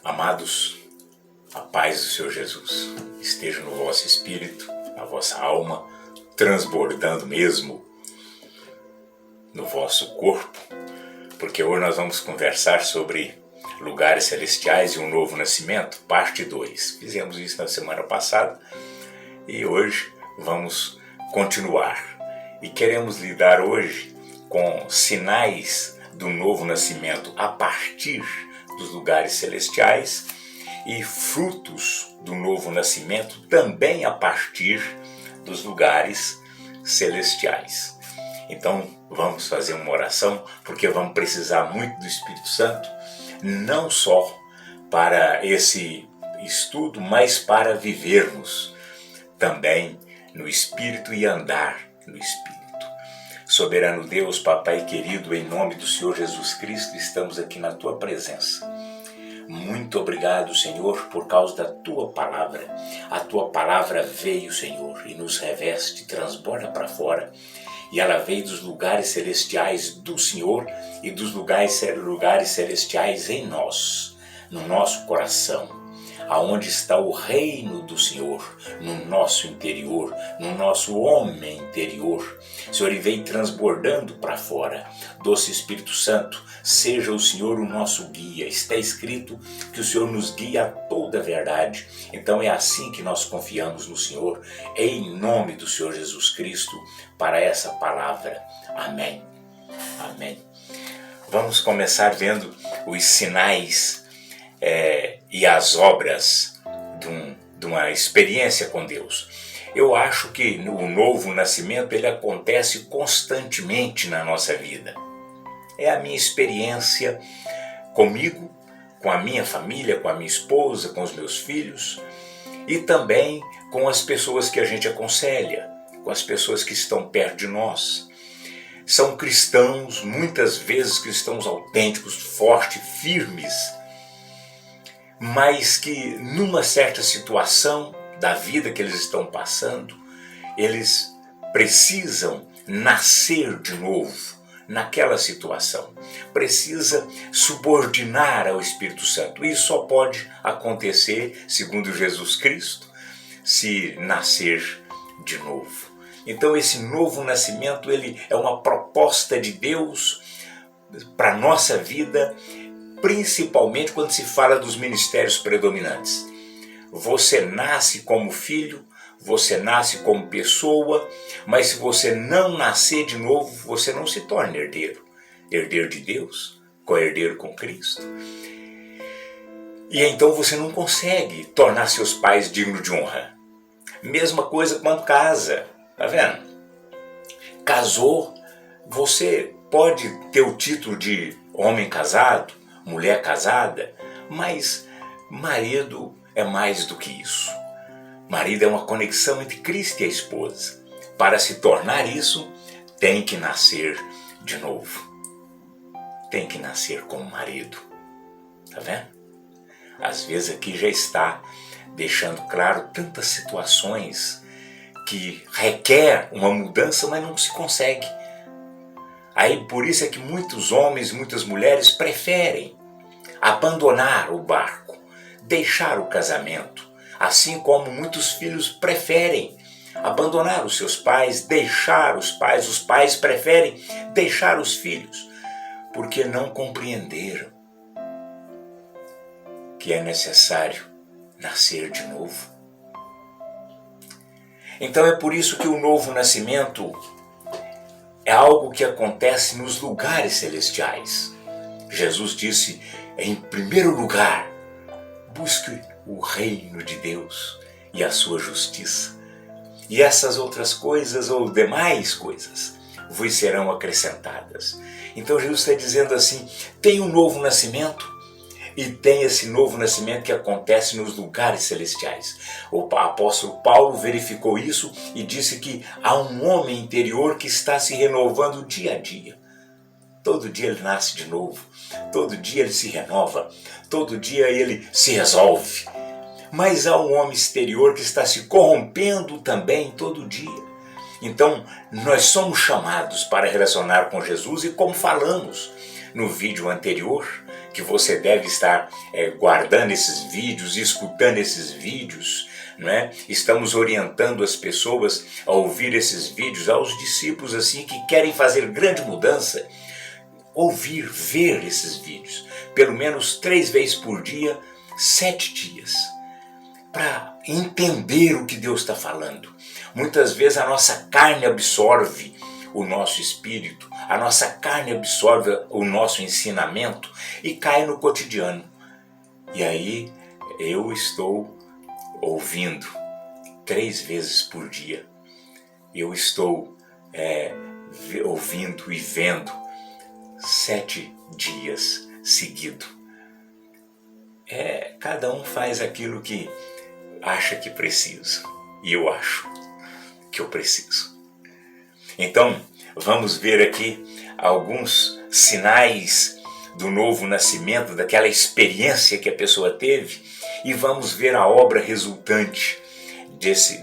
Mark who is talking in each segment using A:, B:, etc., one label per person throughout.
A: Amados, a paz do Senhor Jesus esteja no vosso espírito, na vossa alma, transbordando mesmo no vosso corpo, porque hoje nós vamos conversar sobre lugares celestiais e um novo nascimento, parte 2. Fizemos isso na semana passada e hoje vamos continuar. E queremos lidar hoje com sinais do novo nascimento a partir dos lugares celestiais e frutos do novo nascimento também a partir dos lugares celestiais. Então vamos fazer uma oração, porque vamos precisar muito do Espírito Santo, não só para esse estudo, mas para vivermos também no Espírito e andar no Espírito. Soberano Deus, Papai querido, em nome do Senhor Jesus Cristo, estamos aqui na Tua presença. Muito obrigado, Senhor, por causa da Tua palavra. A Tua palavra veio, Senhor, e nos reveste, transborda para fora. E ela veio dos lugares celestiais do Senhor e dos lugares celestiais em nós, no nosso coração. Aonde está o reino do Senhor, no nosso interior, no nosso homem interior. Senhor, e vem transbordando para fora. Doce Espírito Santo, seja o Senhor o nosso guia. Está escrito que o Senhor nos guia a toda a verdade. Então é assim que nós confiamos no Senhor, em nome do Senhor Jesus Cristo, para essa palavra. Amém. Amém. Vamos começar vendo os sinais e as obras de uma experiência com Deus. Eu acho que o novo nascimento ele acontece constantemente na nossa vida. É a minha experiência comigo, com a minha família, com a minha esposa, com os meus filhos e também com as pessoas que a gente aconselha, com as pessoas que estão perto de nós. São cristãos, muitas vezes cristãos autênticos, fortes, firmes, mas que numa certa situação da vida que eles estão passando, eles precisam nascer de novo naquela situação. Precisa subordinar ao Espírito Santo. Isso só pode acontecer, segundo Jesus Cristo, se nascer de novo. Então esse novo nascimento ele é uma proposta de Deus para a nossa vida, principalmente quando se fala dos ministérios predominantes. Você nasce como filho, você nasce como pessoa, mas se você não nascer de novo, você não se torna herdeiro. Herdeiro de Deus, co-herdeiro com Cristo. E então você não consegue tornar seus pais dignos de honra. Mesma coisa quando casa, tá vendo? Casou, você pode ter o título de homem casado, mulher casada, mas marido é mais do que isso. Marido é uma conexão entre Cristo e a esposa. Para se tornar isso, tem que nascer de novo. Tem que nascer como marido. Tá vendo? Às vezes aqui já está deixando claro tantas situações que requer uma mudança, mas não se consegue. Aí por isso é que muitos homens, muitas mulheres preferem abandonar o barco, deixar o casamento, assim como muitos filhos preferem abandonar os seus pais, deixar os pais preferem deixar os filhos, porque não compreenderam que é necessário nascer de novo. Então é por isso que o novo nascimento é algo que acontece nos lugares celestiais. Jesus disse, em primeiro lugar, busque o reino de Deus e a sua justiça. E essas outras coisas ou demais coisas vos serão acrescentadas. Então Jesus está dizendo assim, tem um novo nascimento e tem esse novo nascimento que acontece nos lugares celestiais. O apóstolo Paulo verificou isso e disse que há um homem interior que está se renovando dia a dia. Todo dia ele nasce de novo, todo dia ele se renova, todo dia ele se resolve. Mas há um homem exterior que está se corrompendo também todo dia. Então, nós somos chamados para relacionar com Jesus e como falamos, no vídeo anterior, que você deve estar guardando esses vídeos, escutando esses vídeos, não é? Estamos orientando as pessoas a ouvir esses vídeos, aos discípulos assim que querem fazer grande mudança, ouvir, ver esses vídeos, pelo menos 3 vezes por dia, 7 dias, para entender o que Deus está falando. Muitas vezes a nossa carne absorve o nosso espírito, a nossa carne absorve o nosso ensinamento e cai no cotidiano. E aí eu estou ouvindo 3 vezes por dia. Eu estou ouvindo e vendo 7 dias seguidos. Cada um faz aquilo que acha que precisa. E eu acho que eu preciso. Então, vamos ver aqui alguns sinais do novo nascimento, daquela experiência que a pessoa teve, e vamos ver a obra resultante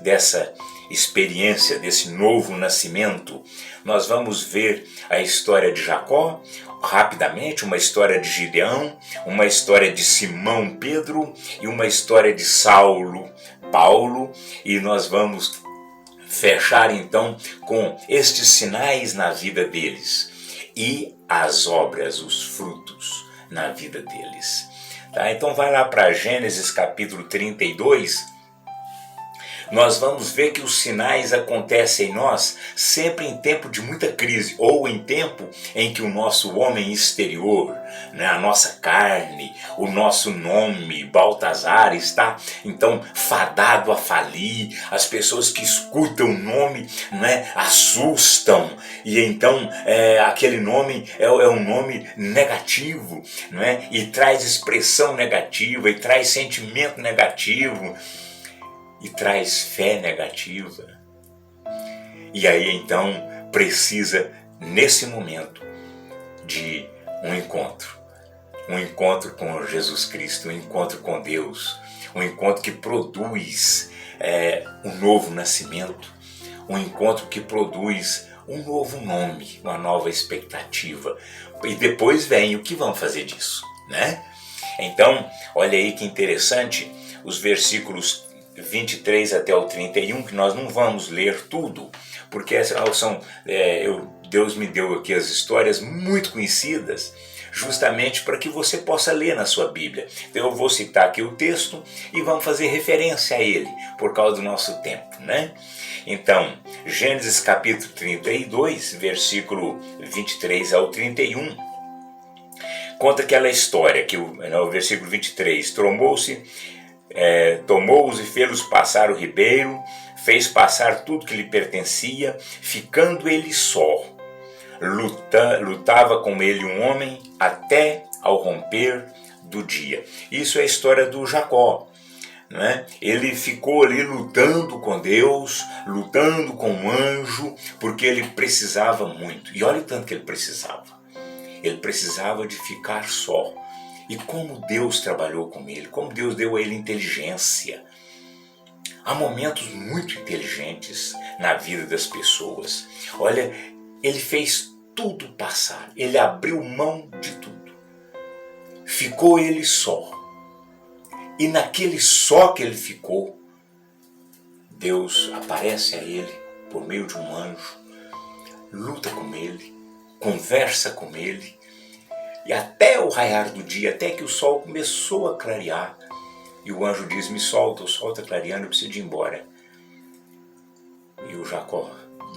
A: dessa experiência, desse novo nascimento. Nós vamos ver a história de Jacó, rapidamente, uma história de Gideão, uma história de Simão Pedro e uma história de Saulo Paulo, e nós vamos fechar então com estes sinais na vida deles e as obras, os frutos na vida deles. Tá? Então vai lá para Gênesis capítulo 32, nós vamos ver que os sinais acontecem em nós sempre em tempo de muita crise, ou em tempo em que o nosso homem exterior, né, a nossa carne, o nosso nome, Baltazar, está então fadado a falir. As pessoas que escutam o nome, né, assustam, e então aquele nome é um nome negativo, né, e traz expressão negativa, e traz sentimento negativo, e traz fé negativa. E aí então precisa, nesse momento, de um encontro com Jesus Cristo, um encontro com Deus, um encontro que produz um novo nascimento, um encontro que produz um novo nome, uma nova expectativa. E depois vem o que vão fazer disso, né? Então, olha aí que interessante, os versículos 23 até o 31, que nós não vamos ler tudo, porque Deus me deu aqui as histórias muito conhecidas, justamente para que você possa ler na sua Bíblia. Então eu vou citar aqui o texto e vamos fazer referência a ele, por causa do nosso tempo, né? Então, Gênesis capítulo 32, versículo 23 ao 31, conta aquela história, que no versículo 23, tomou-os e fê-los passar o ribeiro, fez passar tudo que lhe pertencia, ficando ele só. Lutava com ele um homem até ao romper do dia. Isso é a história do Jacó, né? Ele ficou ali lutando com Deus, lutando com um anjo, porque ele precisava muito. E olha o tanto que ele precisava. Ele precisava de ficar só. E como Deus trabalhou com ele, como Deus deu a ele inteligência. Há momentos muito inteligentes na vida das pessoas. Olha, ele fez tudo passar, ele abriu mão de tudo. Ficou ele só. E naquele só que ele ficou, Deus aparece a ele por meio de um anjo, luta com ele, conversa com ele, e até o raiar do dia, até que o sol começou a clarear, e o anjo diz: me solta, o sol está clareando, eu preciso ir embora. E o Jacó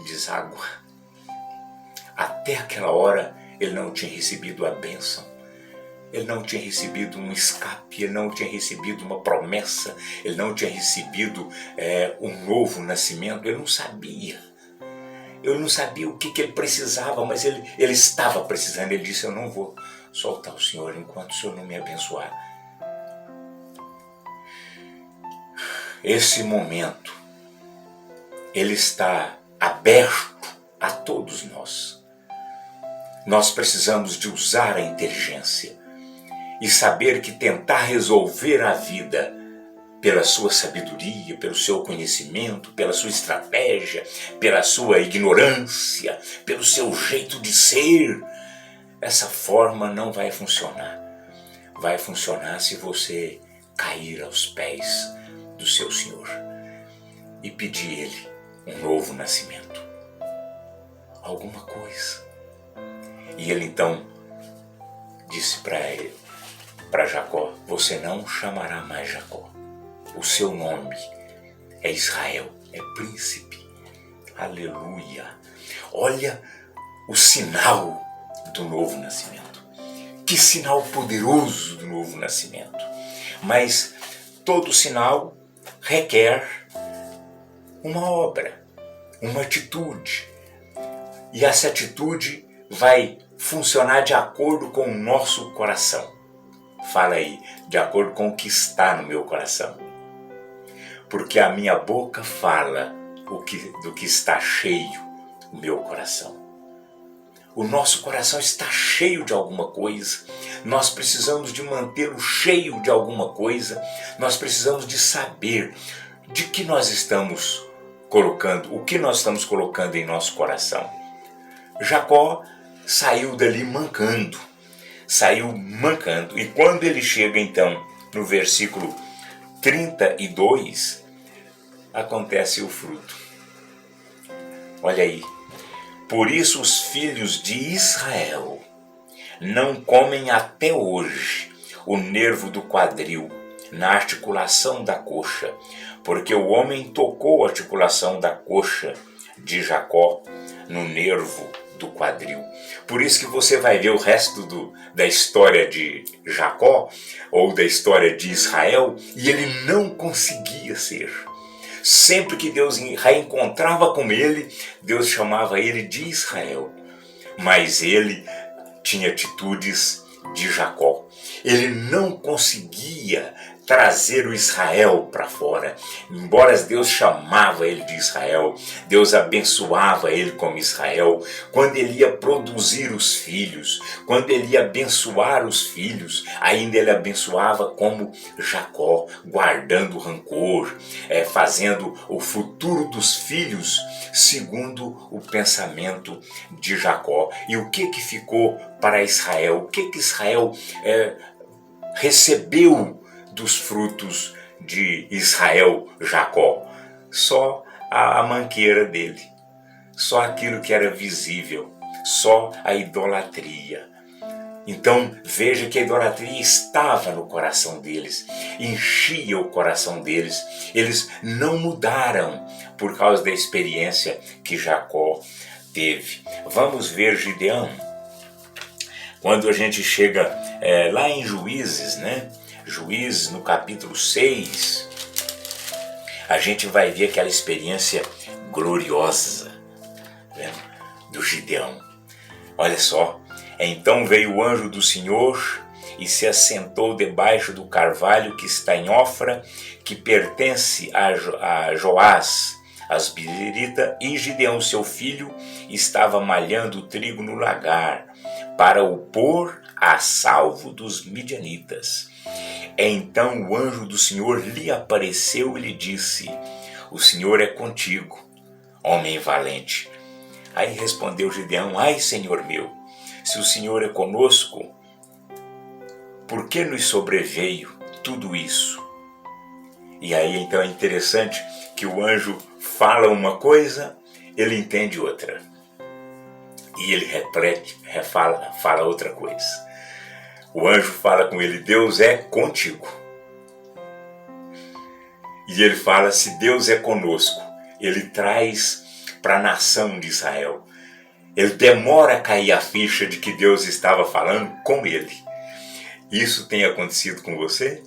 A: deságua. Até aquela hora ele não tinha recebido a bênção, ele não tinha recebido um escape, ele não tinha recebido uma promessa, ele não tinha recebido um novo nascimento, ele não sabia. Eu não sabia o que ele precisava, mas ele estava precisando. Ele disse: eu não vou soltar o Senhor enquanto o Senhor não me abençoar. Esse momento, ele está aberto a todos nós. Nós precisamos de usar a inteligência e saber que tentar resolver a vida pela sua sabedoria, pelo seu conhecimento, pela sua estratégia, pela sua ignorância, pelo seu jeito de ser, essa forma não vai funcionar. Vai funcionar se você cair aos pés do seu Senhor e pedir Ele um novo nascimento, alguma coisa. E Ele então disse para Jacó: você não chamará mais Jacó, o seu nome é Israel, é príncipe. Aleluia! Olha o sinal do novo nascimento. Que sinal poderoso do novo nascimento. Mas todo sinal requer uma obra, uma atitude. E essa atitude vai funcionar de acordo com o nosso coração. Fala aí, de acordo com o que está no meu coração. Porque a minha boca fala do que está cheio o meu coração. O nosso coração está cheio de alguma coisa, nós precisamos de mantê-lo cheio de alguma coisa, nós precisamos de saber de que nós estamos colocando, o que nós estamos colocando em nosso coração. Jacó saiu dali mancando, e quando ele chega então no versículo 32, acontece o fruto. Olha aí. Por isso os filhos de Israel não comem até hoje o nervo do quadril na articulação da coxa, porque o homem tocou a articulação da coxa de Jacó no nervo do quadril. Por isso que você vai ver o resto da história de Jacó, ou da história de Israel, e ele não conseguia ser. Sempre que Deus reencontrava com ele, Deus chamava ele de Israel. Mas ele tinha atitudes de Jacó. Ele não conseguia trazer o Israel para fora. Embora Deus chamava ele de Israel, Deus abençoava ele como Israel. Quando ele ia produzir os filhos, quando ele ia abençoar os filhos, ainda ele abençoava como Jacó, guardando rancor, fazendo o futuro dos filhos segundo o pensamento de Jacó. E o que ficou para Israel? O que Israel recebeu dos frutos de Israel, Jacó? Só a manqueira dele, só aquilo que era visível, só a idolatria. Então veja que a idolatria estava no coração deles, enchia o coração deles. Eles não mudaram por causa da experiência que Jacó teve. Vamos ver Gideão. Quando a gente chega lá em Juízes, né? Juízes no capítulo 6, a gente vai ver aquela experiência gloriosa, né, do Gideão. Olha só, então veio o anjo do Senhor e se assentou debaixo do carvalho que está em Ofra, que pertence a Joás, asbirita, e Gideão, seu filho, estava malhando o trigo no lagar, para o pôr a salvo dos midianitas. Então o anjo do Senhor lhe apareceu e lhe disse: o Senhor é contigo, homem valente. Aí respondeu Gideão: ai, Senhor meu, se o Senhor é conosco, por que nos sobreveio tudo isso? E aí então é interessante que o anjo fala uma coisa, ele entende outra. E ele fala outra coisa. O anjo fala com ele: Deus é contigo. E ele fala: se Deus é conosco, ele traz para a nação de Israel. Ele demora a cair a ficha de que Deus estava falando com ele. Isso tem acontecido com você?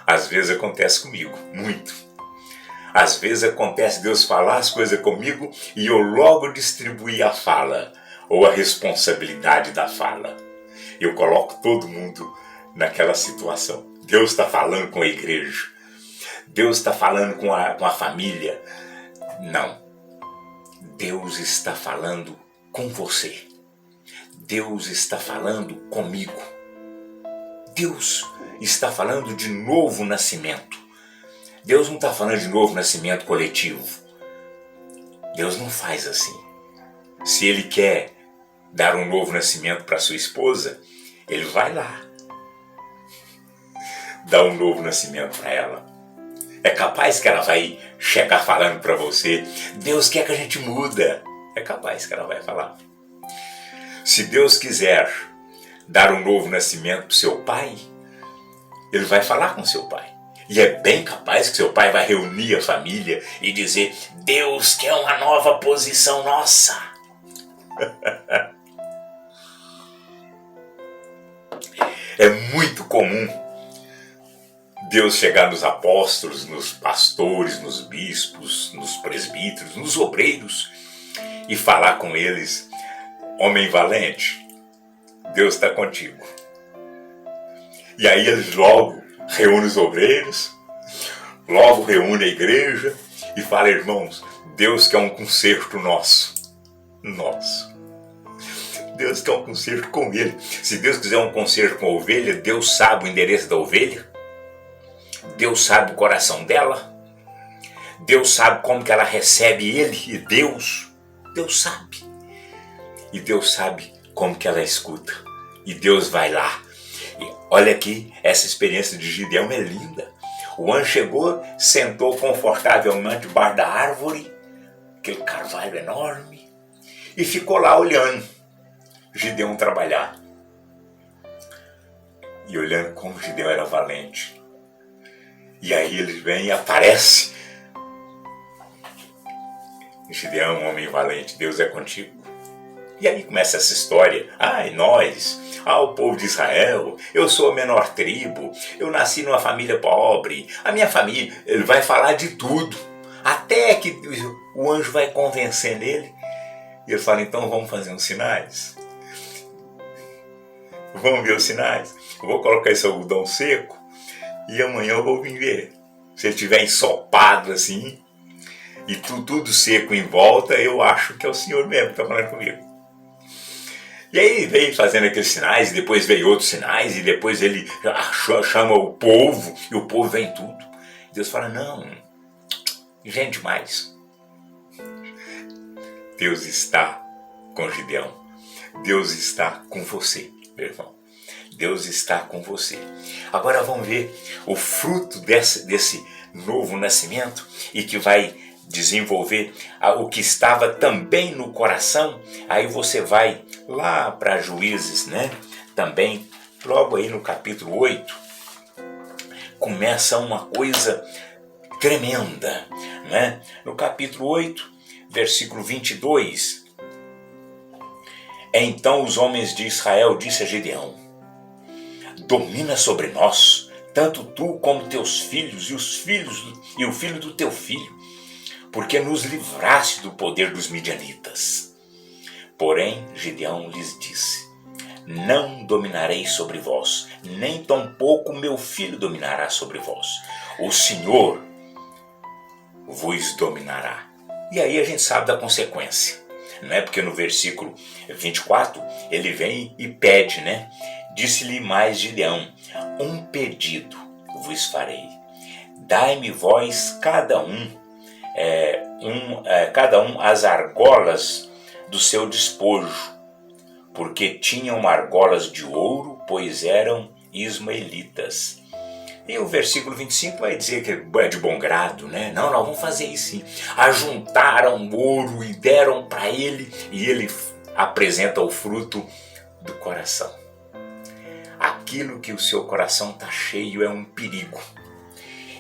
A: Às vezes acontece comigo, muito. Às vezes acontece Deus falar as coisas comigo e eu logo distribuir a fala, ou a responsabilidade da fala. Eu coloco todo mundo naquela situação. Deus está falando com a igreja. Deus está falando com a família. Não. Deus está falando com você. Deus está falando comigo. Deus está falando de novo nascimento. Deus não está falando de novo nascimento coletivo. Deus não faz assim. Se Ele quer dar um novo nascimento para sua esposa, ele vai lá dar um novo nascimento para ela. É capaz que ela vai chegar falando para você, Deus quer que a gente muda. É capaz que ela vai falar. Se Deus quiser dar um novo nascimento para seu pai, ele vai falar com seu pai. E é bem capaz que seu pai vai reunir a família e dizer, Deus quer uma nova posição nossa. É muito comum Deus chegar nos apóstolos, nos pastores, nos bispos, nos presbíteros, nos obreiros e falar com eles, homem valente, Deus está contigo. E aí eles logo reúnem os obreiros, logo reúnem a igreja e falam, irmãos, Deus quer um concerto nosso. Deus quer um concerto com ele. Se Deus quiser um concerto com a ovelha, Deus sabe o endereço da ovelha. Deus sabe o coração dela. Deus sabe como que ela recebe ele. E Deus sabe. E Deus sabe como que ela escuta. E Deus vai lá. E olha aqui, essa experiência de Gideão é linda. O anjo chegou, sentou confortavelmente debaixo da árvore, aquele carvalho enorme, e ficou lá olhando Gideão trabalhar. E olhando como Gideão era valente. E aí ele vem e aparece. Gideão, homem valente, Deus é contigo. E aí começa essa história. Nós, o povo de Israel, eu sou a menor tribo, eu nasci numa família pobre, a minha família, ele vai falar de tudo. Até que o anjo vai convencendo ele. E ele fala, então vamos fazer uns sinais. Vamos ver os sinais. Eu vou colocar esse algodão seco e amanhã eu vou vir ver. Se ele estiver ensopado assim e tudo seco em volta, eu acho que é o Senhor mesmo que está falando comigo. E aí ele veio fazendo aqueles sinais, e depois veio outros sinais, e depois ele chama o povo, e o povo vem tudo. Deus fala, não, gente mais. Deus está com Gideão. Deus está com você, meu irmão. Deus está com você. Agora vamos ver o fruto desse novo nascimento e que vai desenvolver o que estava também no coração. Aí você vai lá para Juízes, né? Também, logo aí no capítulo 8, começa uma coisa tremenda, né? No capítulo 8, versículo 22, então os homens de Israel disse a Gideão, domina sobre nós, tanto tu como teus filhos e o filho do teu filho, porque nos livraste do poder dos midianitas. Porém, Gideão lhes disse, não dominarei sobre vós, nem tampouco meu filho dominará sobre vós. O Senhor vos dominará. E aí a gente sabe da consequência, não é? Porque no versículo 24, ele vem e pede, né? Disse-lhe mais Gideão, um pedido vos farei. Dai-me vós cada um as argolas do seu despojo, porque tinham argolas de ouro, pois eram ismaelitas. E o versículo 25 vai dizer que é de bom grado, né? Não, vamos fazer isso sim. Ajuntaram ouro e deram para ele, e ele apresenta o fruto do coração. Aquilo que o seu coração está cheio é um perigo.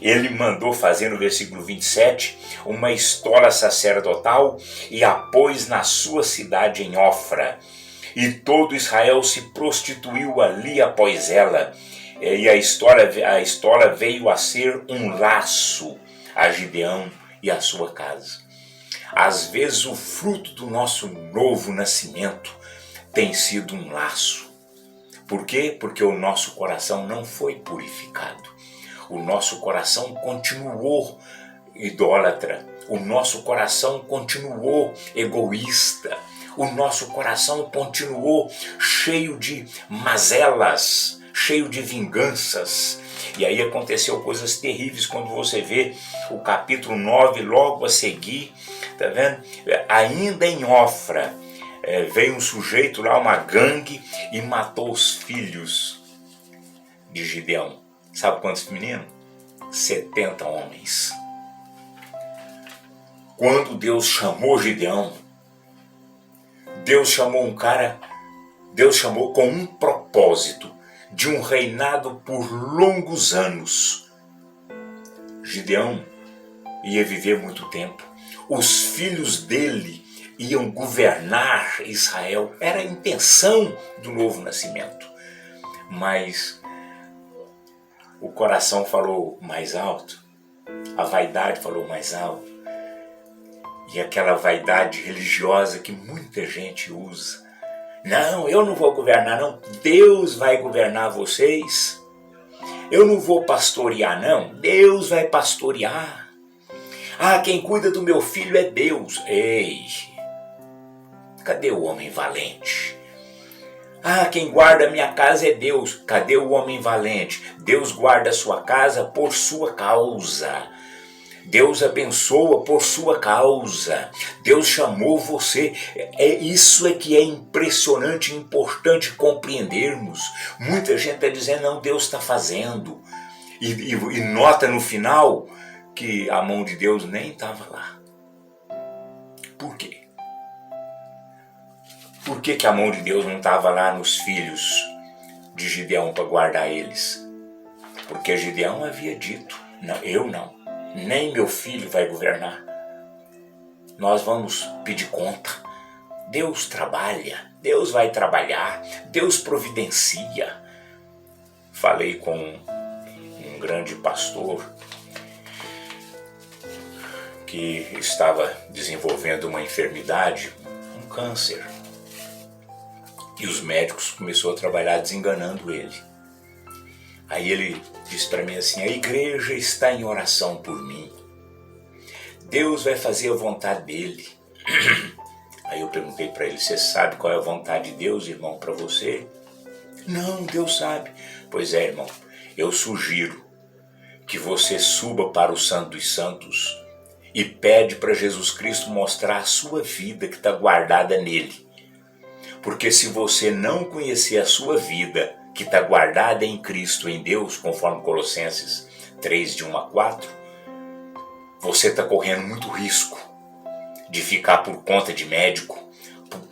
A: Ele mandou fazer no versículo 27 uma estola sacerdotal e a pôs na sua cidade em Ofra. E todo Israel se prostituiu ali após ela. E a estola veio a ser um laço a Gideão e a sua casa. Às vezes o fruto do nosso novo nascimento tem sido um laço. Por quê? Porque o nosso coração não foi purificado. O nosso coração continuou idólatra. O nosso coração continuou egoísta. O nosso coração continuou cheio de mazelas, cheio de vinganças. E aí aconteceu coisas terríveis quando você vê o capítulo 9 logo a seguir, tá vendo? Ainda em Ofra, veio um sujeito lá, uma gangue, e matou os filhos de Gideão. Sabe quantos meninos? 70 homens. Quando Deus chamou Gideão, Deus chamou um cara, Deus chamou com um propósito de um reinado por longos anos. Gideão ia viver muito tempo. Os filhos dele iam governar Israel. Era a intenção do novo nascimento. Mas o coração falou mais alto, a vaidade falou mais alto. E aquela vaidade religiosa que muita gente usa. Não, eu não vou governar não, Deus vai governar vocês. Eu não vou pastorear não, Deus vai pastorear. Ah, quem cuida do meu filho é Deus. Ei, cadê o homem valente? Ah, quem guarda a minha casa é Deus. Cadê o homem valente? Deus guarda a sua casa por sua causa. Deus abençoa por sua causa. Deus chamou você. Isso é que é impressionante e importante compreendermos. Muita gente está dizendo, não, Deus está fazendo. E nota no final que a mão de Deus nem estava lá. Por quê? Por que a mão de Deus não estava lá nos filhos de Gideão para guardar eles? Porque Gideão havia dito, não, eu não, nem meu filho vai governar. Nós vamos pedir conta. Deus trabalha, Deus vai trabalhar, Deus providencia. Falei com um grande pastor que estava desenvolvendo uma enfermidade, um câncer. E os médicos começaram a trabalhar desenganando ele. Aí ele disse para mim assim, a igreja está em oração por mim. Deus vai fazer a vontade dele. Aí eu perguntei para ele, você sabe qual é a vontade de Deus, irmão, para você? Não, Deus sabe. Pois é, irmão, eu sugiro que você suba para o Santo dos Santos e pede para Jesus Cristo mostrar a sua vida que está guardada nele. Porque se você não conhecer a sua vida, que está guardada em Cristo, em Deus, conforme Colossenses 3, de 1 a 4, você está correndo muito risco de ficar por conta de médico,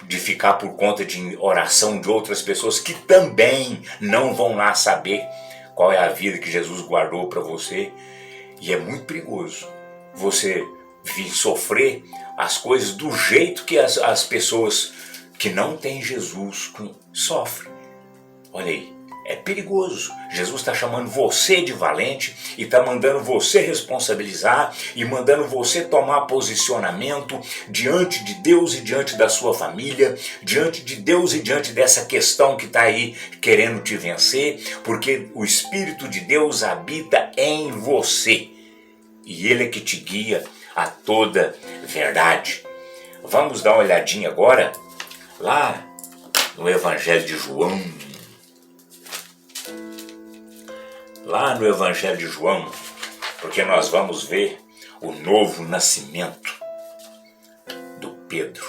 A: de ficar por conta de oração de outras pessoas que também não vão lá saber qual é a vida que Jesus guardou para você. E é muito perigoso você vir sofrer as coisas do jeito que as pessoas que não têm Jesus sofrem. Olha aí, é perigoso. Jesus está chamando você de valente e está mandando você responsabilizar e mandando você tomar posicionamento diante de Deus e diante da sua família, diante de Deus e diante dessa questão que está aí querendo te vencer, porque o Espírito de Deus habita em você e Ele é que te guia a toda verdade. Vamos dar uma olhadinha agora lá no Evangelho de João. Lá no Evangelho de João, porque nós vamos ver o novo nascimento do Pedro.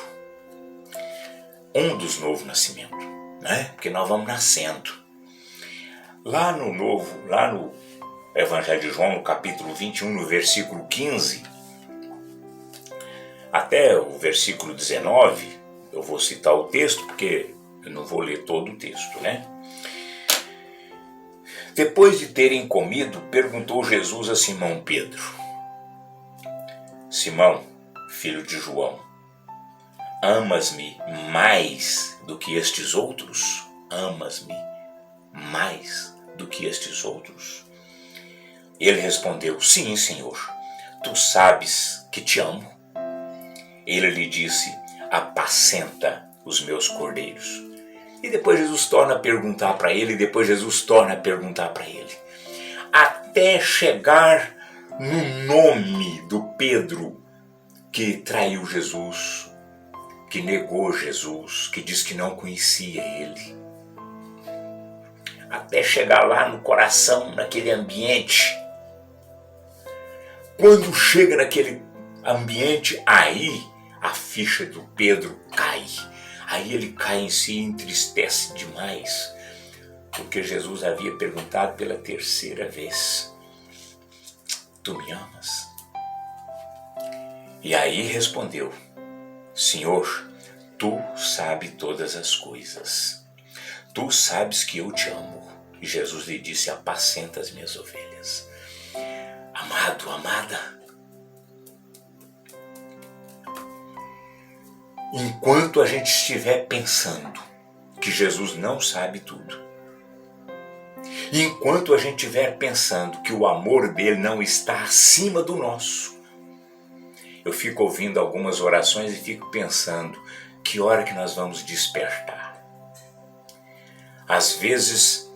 A: Um dos novos nascimentos, né? Porque nós vamos nascendo. Lá no Evangelho de João, no capítulo 21, no versículo 15, até o versículo 19, eu vou citar o texto, porque eu não vou ler todo o texto, né? Depois de terem comido, perguntou Jesus a Simão Pedro: Simão, filho de João, amas-me mais do que estes outros? Amas-me mais do que estes outros? Ele respondeu: sim, Senhor, tu sabes que te amo. Ele lhe disse: apacenta os meus cordeiros. E depois Jesus torna a perguntar para ele, até chegar no nome do Pedro que traiu Jesus, que negou Jesus, que diz que não conhecia ele. Até chegar lá no coração, naquele ambiente. Quando chega naquele ambiente, aí a ficha do Pedro cai. Aí ele cai em si e entristece demais, porque Jesus havia perguntado pela terceira vez: tu me amas? E aí respondeu: Senhor, tu sabes todas as coisas. Tu sabes que eu te amo. E Jesus lhe disse: apacenta as minhas ovelhas. Amado, amada, enquanto a gente estiver pensando que Jesus não sabe tudo, enquanto a gente estiver pensando que o amor dele não está acima do nosso, eu fico ouvindo algumas orações e fico pensando, que hora que nós vamos despertar? Às vezes,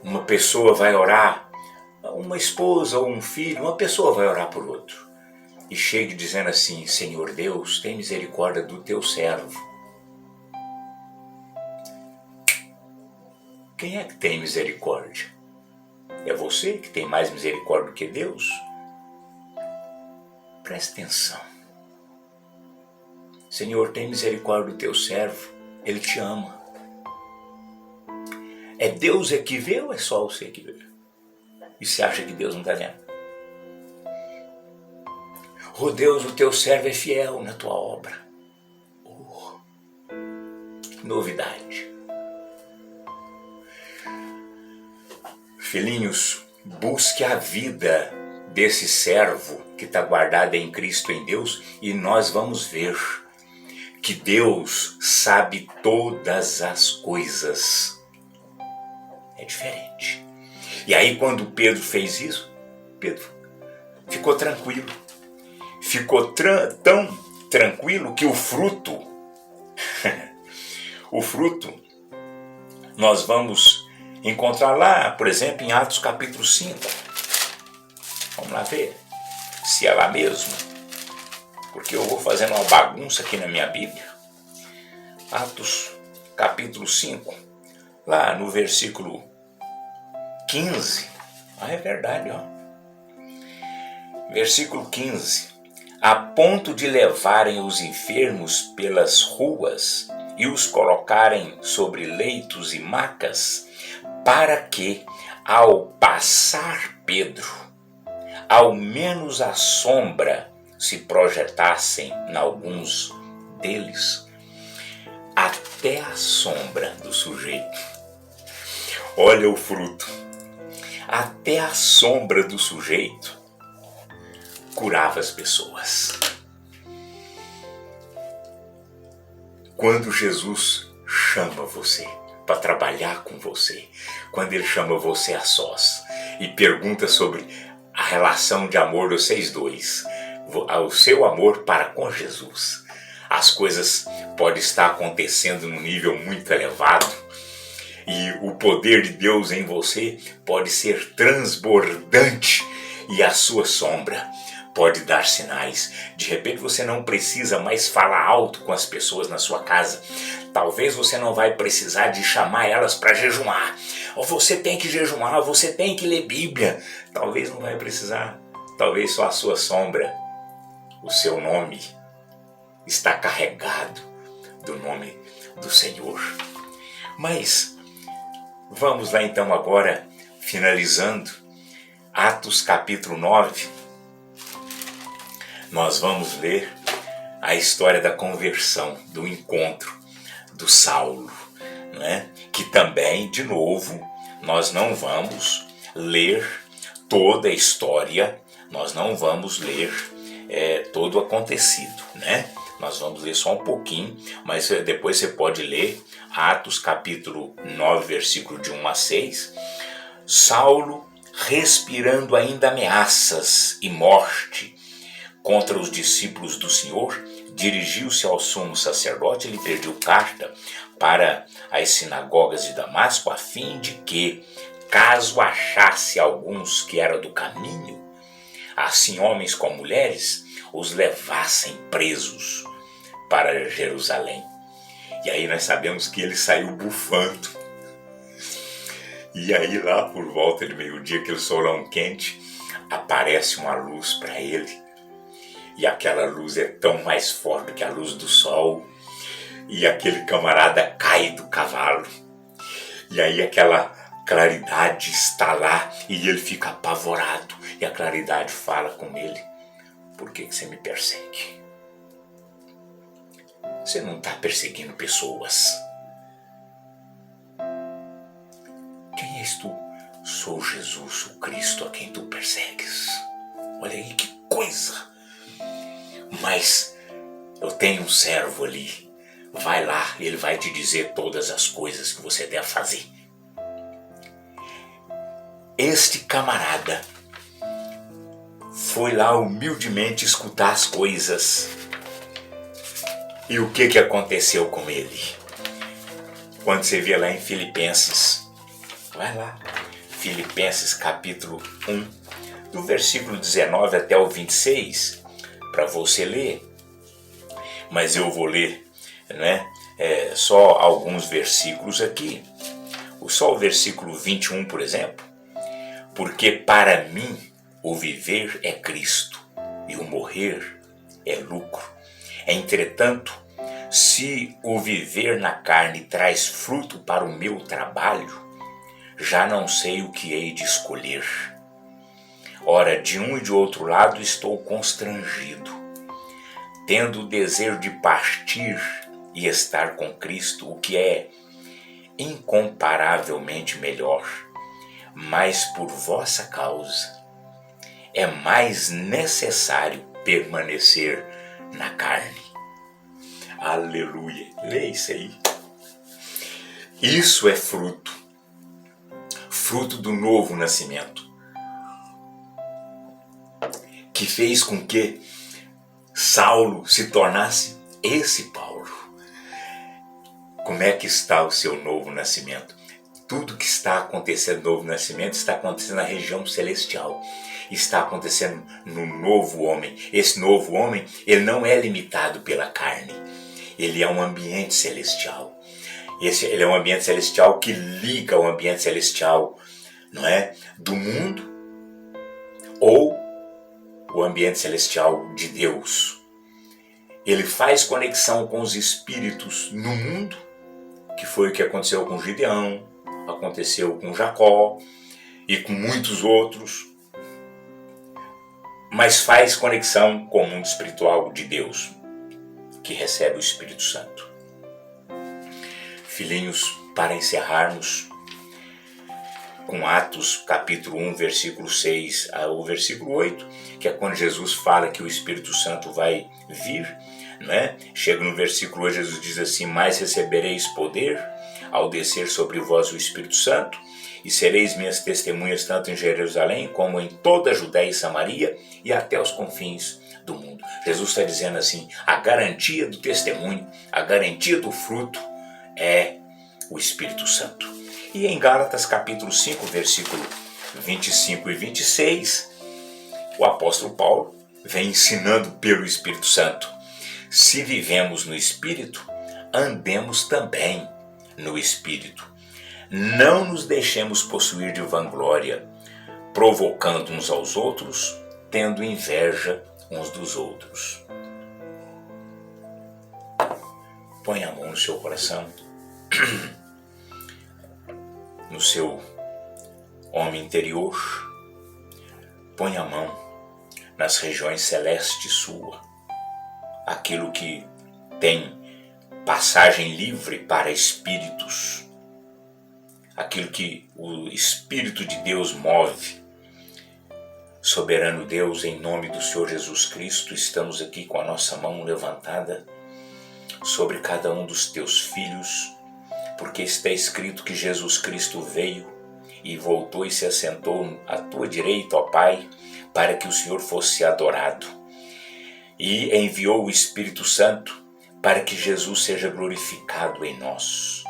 A: uma pessoa vai orar, uma esposa ou um filho, uma pessoa vai orar por outro, e chega dizendo assim: Senhor Deus, tem misericórdia do teu servo. Quem é que tem misericórdia? É você que tem mais misericórdia do que Deus? Preste atenção. Senhor, tem misericórdia do teu servo, ele te ama. É Deus é que vê ou é só você que vê? E você acha que Deus não está vendo? Oh Deus, o teu servo é fiel na tua obra. Oh, que novidade. Filhinhos, busque a vida desse servo que está guardado em Cristo, em Deus, e nós vamos ver que Deus sabe todas as coisas. É diferente. E aí quando Pedro fez isso, Pedro ficou tranquilo. Ficou tão tranquilo que o fruto, nós vamos encontrar lá, por exemplo, em Atos capítulo 5. Vamos lá ver se é lá mesmo, porque eu vou fazendo uma bagunça aqui na minha Bíblia. Atos capítulo 5, lá no versículo 15. É verdade, ó. Versículo 15. A ponto de levarem os enfermos pelas ruas e os colocarem sobre leitos e macas, para que, ao passar Pedro, ao menos a sombra se projetassem em alguns deles, até a sombra do sujeito. Olha o fruto. Até a sombra do sujeito curava as pessoas. Quando Jesus chama você para trabalhar com você, quando ele chama você a sós e pergunta sobre a relação de amor de vocês dois, o seu amor para com Jesus, as coisas podem estar acontecendo num nível muito elevado e o poder de Deus em você pode ser transbordante e a sua sombra pode dar sinais. De repente você não precisa mais falar alto com as pessoas na sua casa. Talvez você não vai precisar de chamar elas para jejuar. Ou você tem que jejuar, você tem que ler Bíblia. Talvez não vai precisar. Talvez só a sua sombra, o seu nome, está carregado do nome do Senhor. Mas vamos lá então agora, finalizando, Atos capítulo 9. Nós vamos ler a história da conversão, do encontro do Saulo, né? Que também, de novo, nós não vamos ler toda a história, nós não vamos ler todo o acontecido, né? Nós vamos ler só um pouquinho, mas depois você pode ler Atos capítulo 9, versículo de 1 a 6. Saulo, respirando ainda ameaças e morte contra os discípulos do Senhor, dirigiu-se ao sumo sacerdote e lhe pediu carta para as sinagogas de Damasco, a fim de que, caso achasse alguns que eram do caminho, assim homens como mulheres, os levassem presos para Jerusalém. E aí nós sabemos que ele saiu bufando. E aí lá por volta de meio-dia, aquele solão quente, aparece uma luz para ele. E aquela luz é tão mais forte que a luz do sol. e aquele camarada cai do cavalo. E aí aquela claridade está lá e ele fica apavorado. E a claridade fala com ele: por que você me persegue? Você não está perseguindo pessoas. Quem és tu? Sou Jesus, o Cristo, a quem tu persegues. Olha aí que coisa! Mas eu tenho um servo ali. Vai lá, ele vai te dizer todas as coisas que você deve fazer. Este camarada foi lá humildemente escutar as coisas. E o que aconteceu com ele? Quando você vê lá em Filipenses, vai lá, Filipenses capítulo 1, do versículo 19 até o 26, para você ler. Mas eu vou ler, né, só alguns versículos aqui. Só o versículo 21, por exemplo. Porque para mim o viver é Cristo e o morrer é lucro. Entretanto, se o viver na carne traz fruto para o meu trabalho, já não sei o que hei de escolher. Ora, de um e de outro lado estou constrangido, tendo o desejo de partir e estar com Cristo, o que é incomparavelmente melhor. Mas por vossa causa é mais necessário permanecer na carne. Aleluia! Lê isso aí. Isso é fruto do novo nascimento, que fez com que Saulo se tornasse esse Paulo. Como é que está o seu novo nascimento? Tudo que está acontecendo no novo nascimento está acontecendo na região celestial. Está acontecendo no novo homem. Esse novo homem, ele não é limitado pela carne. Ele é um ambiente celestial. Ele é um ambiente celestial que liga ao ambiente celestial, não é, do mundo, ou o ambiente celestial de Deus. Ele faz conexão com os espíritos no mundo, que foi o que aconteceu com Gideão, aconteceu com Jacó e com muitos outros, mas faz conexão com o mundo espiritual de Deus, que recebe o Espírito Santo. Filhinhos, para encerrarmos com Atos capítulo 1, versículo 6 ao versículo 8, que é quando Jesus fala que o Espírito Santo vai vir, né? Chega no versículo 8, Jesus diz assim: mas recebereis poder ao descer sobre vós o Espírito Santo, e sereis minhas testemunhas tanto em Jerusalém como em toda a Judéia e Samaria e até os confins do mundo. Jesus está dizendo assim, a garantia do testemunho, a garantia do fruto é o Espírito Santo. E em Gálatas capítulo 5, versículo 25 e 26, o apóstolo Paulo vem ensinando pelo Espírito Santo: se vivemos no Espírito, andemos também no Espírito. Não nos deixemos possuir de vanglória, provocando uns aos outros, tendo inveja uns dos outros. Põe a mão no seu coração, no seu homem interior. Põe a mão nas regiões celestes sua, aquilo que tem passagem livre para espíritos, aquilo que o Espírito de Deus move. Soberano Deus, em nome do Senhor Jesus Cristo, estamos aqui com a nossa mão levantada sobre cada um dos teus filhos, porque está escrito que Jesus Cristo veio e voltou e se assentou à tua direita, ó Pai, para que o Senhor fosse adorado. E enviou o Espírito Santo para que Jesus seja glorificado em nós.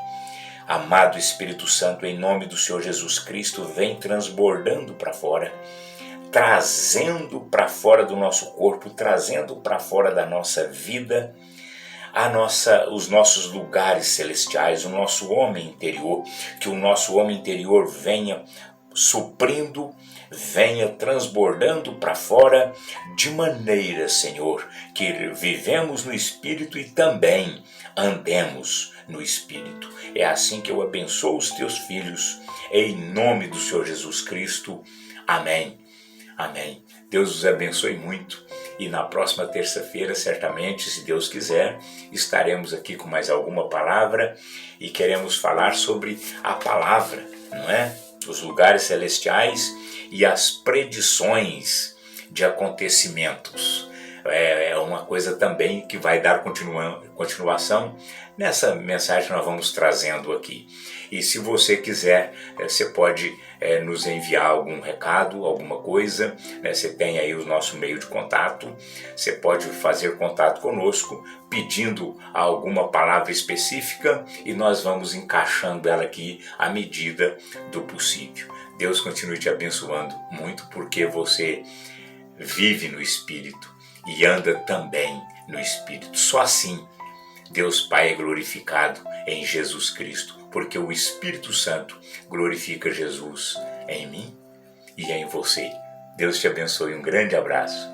A: Amado Espírito Santo, em nome do Senhor Jesus Cristo, vem transbordando para fora, trazendo para fora do nosso corpo, trazendo para fora da nossa vida, os nossos lugares celestiais, o nosso homem interior, que o nosso homem interior venha suprindo, venha transbordando para fora, de maneira, Senhor, que vivemos no Espírito e também andemos no Espírito. É assim que eu abençoo os teus filhos, em nome do Senhor Jesus Cristo. Amém. Amém. Deus os abençoe muito e na próxima terça-feira, certamente, se Deus quiser, estaremos aqui com mais alguma palavra e queremos falar sobre a palavra, não é? Os lugares celestiais e as predições de acontecimentos. É uma coisa também que vai dar continuação nessa mensagem que nós vamos trazendo aqui. E se você quiser, você pode nos enviar algum recado, alguma coisa, né? Você tem aí o nosso meio de contato, você pode fazer contato conosco pedindo alguma palavra específica e nós vamos encaixando ela aqui à medida do possível. Deus continue te abençoando muito porque você vive no Espírito e anda também no Espírito. Só assim Deus Pai é glorificado em Jesus Cristo, porque o Espírito Santo glorifica Jesus em mim e em você. Deus te abençoe, um grande abraço.